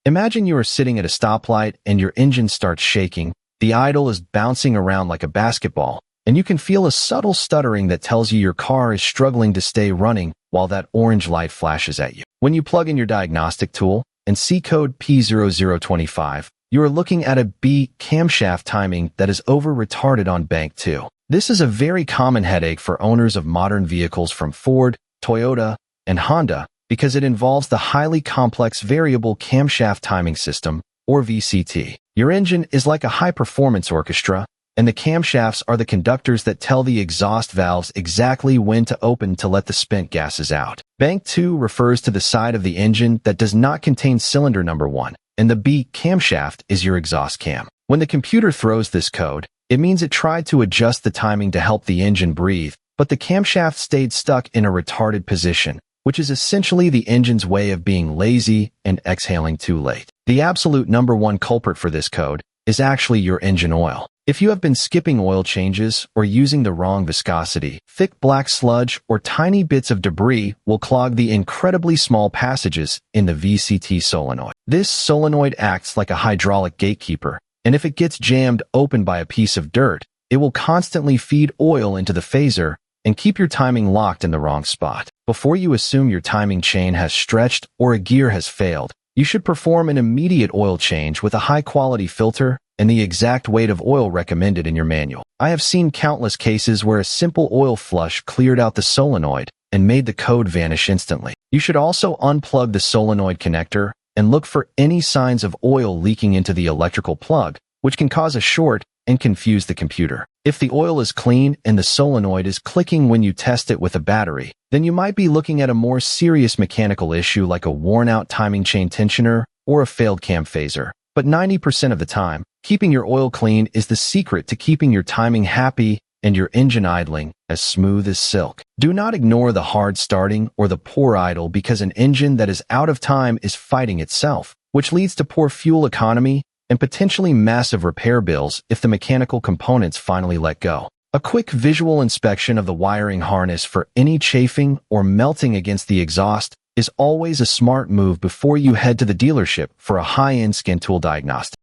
Imagine you are sitting at a stoplight and your engine starts shaking, the idle is bouncing around like a basketball, and you can feel a subtle stuttering that tells you your car is struggling to stay running while that orange light flashes at you. When you plug in your diagnostic tool and see code P0025, you are looking at a B camshaft timing that is over-retarded on bank 2. This is a very common headache for owners of modern vehicles from Ford, Toyota, and Honda because it involves the highly complex variable camshaft timing system, or VCT. Your engine is like a high-performance orchestra, and the camshafts are the conductors that tell the exhaust valves exactly when to open to let the spent gases out. Bank 2 refers to the side of the engine that does not contain cylinder number 1, and the B camshaft is your exhaust cam. When the computer throws this code, it means it tried to adjust the timing to help the engine breathe, but the camshaft stayed stuck in a retarded position, which is essentially the engine's way of being lazy and exhaling too late. The absolute number one culprit for this code is actually your engine oil. If you have been skipping oil changes or using the wrong viscosity, thick black sludge or tiny bits of debris will clog the incredibly small passages in the VCT solenoid. This solenoid acts like a hydraulic gatekeeper, and if it gets jammed open by a piece of dirt, it will constantly feed oil into the phaser and keep your timing locked in the wrong spot. Before you assume your timing chain has stretched or a gear has failed, you should perform an immediate oil change with a high-quality filter and the exact weight of oil recommended in your manual. I have seen countless cases where a simple oil flush cleared out the solenoid and made the code vanish instantly. You should also unplug the solenoid connector and look for any signs of oil leaking into the electrical plug, which can cause a short and confuse the computer. If the oil is clean and the solenoid is clicking when you test it with a battery, then you might be looking at a more serious mechanical issue like a worn-out timing chain tensioner or a failed cam phaser. But 90% of the time, keeping your oil clean is the secret to keeping your timing happy and your engine idling as smooth as silk. Do not ignore the hard starting or the poor idle because an engine that is out of time is fighting itself, which leads to poor fuel economy and potentially massive repair bills if the mechanical components finally let go. A quick visual inspection of the wiring harness for any chafing or melting against the exhaust is always a smart move before you head to the dealership for a high-end skin tool diagnostic.